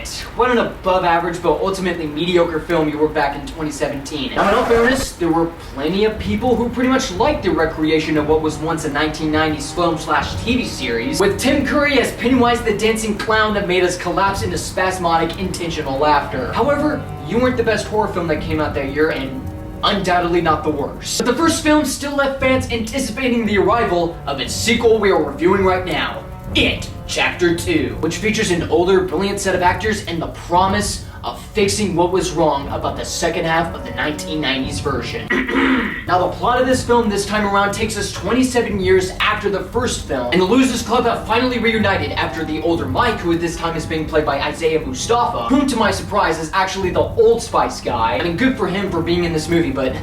it! What an above average but ultimately mediocre film you were back in 2017. Now in all fairness, there were plenty of people who pretty much liked the recreation of what was once a 1990s film/TV series, with Tim Curry as Pennywise the dancing clown that made us collapse into spasmodic intentional laughter. However, you weren't the best horror film that came out that year, and undoubtedly not the worst. But the first film still left fans anticipating the arrival of its sequel we are reviewing right now, It Chapter 2, which features an older, brilliant set of actors and the promise of fixing what was wrong about the second half of the 1990s version. Now the plot of this film this time around takes us 27 years after the first film, and the Losers Club have finally reunited after the older Mike, who at this time is being played by Isaiah Mustafa, whom to my surprise is actually the Old Spice guy. I mean, good for him for being in this movie, but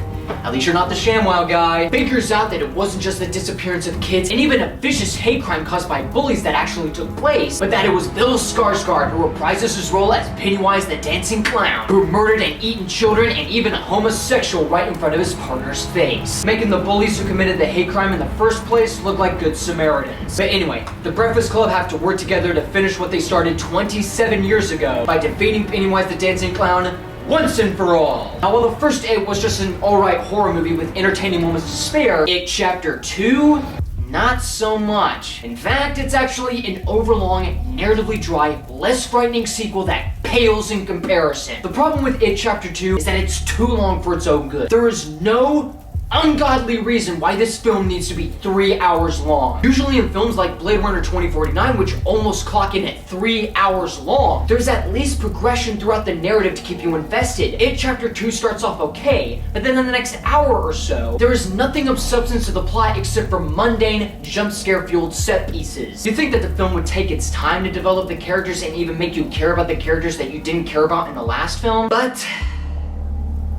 at least you're not the ShamWow guy. Figures out that it wasn't just the disappearance of kids and even a vicious hate crime caused by bullies that actually took place, but that it was Bill Skarsgård who reprises his role as Pennywise the dancing clown, who murdered and eaten children and even a homosexual right in front of his partner's face, making the bullies who committed the hate crime in the first place look like good Samaritans. But anyway, the Breakfast Club have to work together to finish what they started 27 years ago by defeating Pennywise the dancing clown once and for all. Now while the first It was just an alright horror movie with entertaining moments to spare, It Chapter 2, not so much. In fact, it's actually an overlong, narratively dry, less frightening sequel that pales in comparison. The problem with It Chapter 2 is that it's too long for its own good. There is no ungodly reason why this film needs to be 3 hours long. Usually in films like Blade Runner 2049, which almost clock in at 3 hours long, there's at least progression throughout the narrative to keep you invested. It Chapter 2 starts off okay, but then in the next hour or so, there is nothing of substance to the plot except for mundane, jump scare fueled set pieces. You'd think that the film would take its time to develop the characters and even make you care about the characters that you didn't care about in the last film, but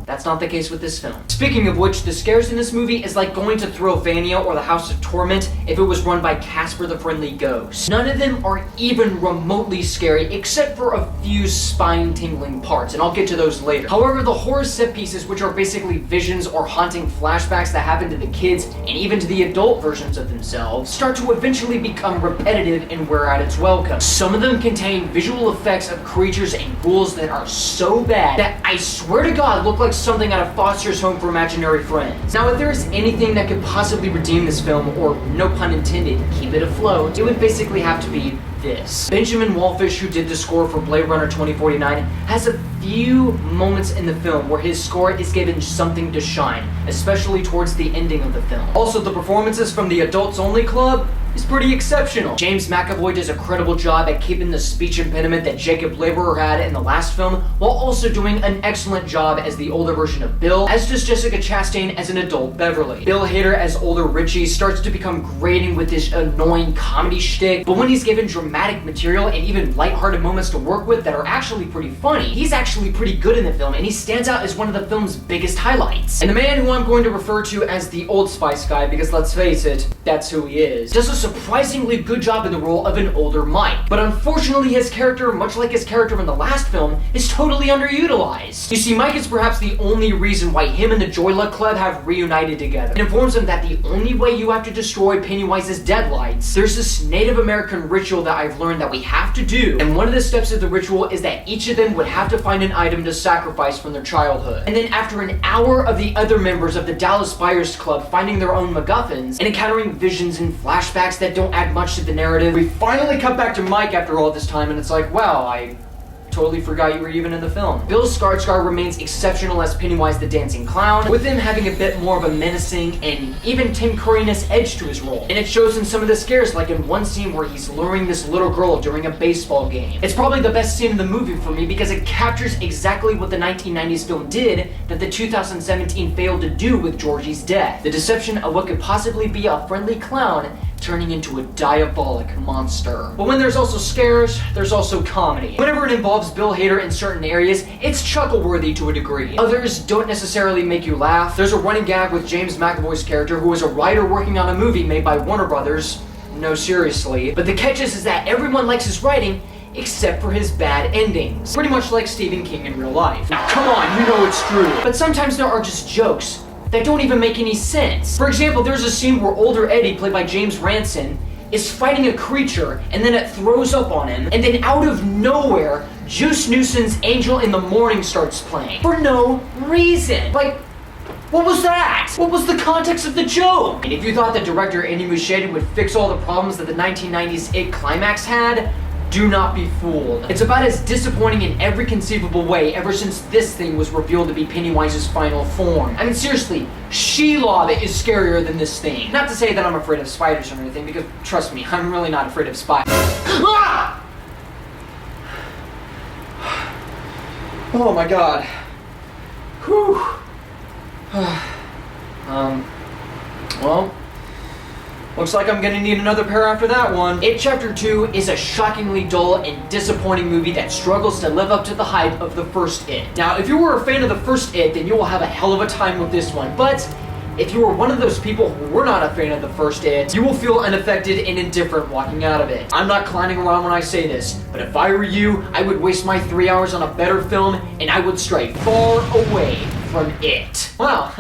that's not the case with this film. Speaking of which, the scares in this movie is like going to Thrillvania or the House of Torment if it was run by Casper the Friendly Ghost. None of them are even remotely scary except for a few spine-tingling parts, and I'll get to those later. However, the horror set pieces, which are basically visions or haunting flashbacks that happen to the kids and even to the adult versions of themselves, start to eventually become repetitive and wear out its welcome. Some of them contain visual effects of creatures and ghouls that are so bad that I swear to God look like something out of Foster's Home for Imaginary Friends. Now, if there is anything that could possibly redeem this film, or no pun intended, keep it afloat, it would basically have to be this. Benjamin Wallfish, who did the score for Blade Runner 2049, has a few moments in the film where his score is given something to shine, especially towards the ending of the film. Also, the performances from the Adults Only Club is pretty exceptional. James McAvoy does a credible job at keeping the speech impediment that Jacob Laborer had in the last film, while also doing an excellent job as the older version of Bill, as does Jessica Chastain as an adult Beverly. Bill Hader as older Richie starts to become grating with this annoying comedy shtick, but when he's given dramatic material and even lighthearted moments to work with that are actually pretty funny, he's actually pretty good in the film, and he stands out as one of the film's biggest highlights. And the man who I'm going to refer to as the Old Spice guy, because let's face it, that's who he is, does a surprisingly good job in the role of an older Mike. But unfortunately, his character, much like his character in the last film, is totally underutilized. You see, Mike is perhaps the only reason why him and the Joy Luck Club have reunited together. It informs him that the only way you have to destroy Pennywise's deadlights, there's this Native American ritual that I've learned that we have to do, and one of the steps of the ritual is that each of them would have to find an item to sacrifice from their childhood. And then after an hour of the other members of the Dallas Buyers Club finding their own MacGuffins and encountering visions and flashbacks that don't add much to the narrative, we finally cut back to Mike after all this time, and it's like, wow, I totally forgot you were even in the film. Bill Skarsgård remains exceptional as Pennywise the dancing clown, with him having a bit more of a menacing and even Tim Curry-ness edge to his role. And it shows in some of the scares, like in one scene where he's luring this little girl during a baseball game. It's probably the best scene in the movie for me because it captures exactly what the 1990s film did that the 2017 failed to do with Georgie's death. The deception of what could possibly be a friendly clown turning into a diabolic monster. But when there's also scares, there's also comedy. Whenever it involves Bill Hader in certain areas, it's chuckle-worthy to a degree. Others don't necessarily make you laugh. There's a running gag with James McAvoy's character, who is a writer working on a movie made by Warner Brothers. No, seriously. But the catch is that everyone likes his writing, except for his bad endings. Pretty much like Stephen King in real life. Now, come on, you know it's true. But sometimes there are just jokes that don't even make any sense. For example, there's a scene where older Eddie, played by James Ranson, is fighting a creature, and then it throws up on him, and then out of nowhere, Juice Newson's Angel in the Morning starts playing. For no reason. Like, what was that? What was the context of the joke? And if you thought that director Andy Muschietti would fix all the problems that the 1990s It climax had, do not be fooled. It's about as disappointing in every conceivable way ever since this thing was revealed to be Pennywise's final form. I mean, seriously, Shelob is scarier than this thing. Not to say that I'm afraid of spiders or anything, because trust me, I'm really not afraid of spiders. Ah! Oh my god. Whew. Well, looks like I'm gonna need another pair after that one. It Chapter 2 is a shockingly dull and disappointing movie that struggles to live up to the hype of the first It. Now, if you were a fan of the first It, then you will have a hell of a time with this one, but if you were one of those people who were not a fan of the first It, you will feel unaffected and indifferent walking out of it. I'm not clowning around when I say this, but if I were you, I would waste my 3 hours on a better film, and I would stray far away from it. Wow,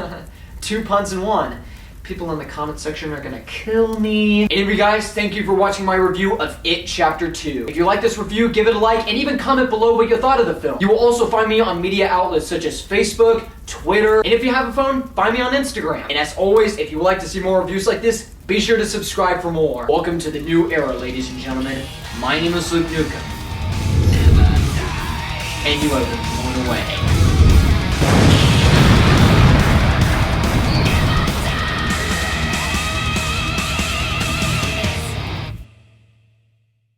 2 puns in 1. People in the comment section are gonna kill me. Anyway guys, thank you for watching my review of It Chapter 2. If you like this review, give it a like and even comment below what you thought of the film. You will also find me on media outlets such as Facebook, Twitter, and if you have a phone, find me on Instagram. And as always, if you would like to see more reviews like this, be sure to subscribe for more. Welcome to the new era, ladies and gentlemen. My name is Luke Nukem. And you have been blown away.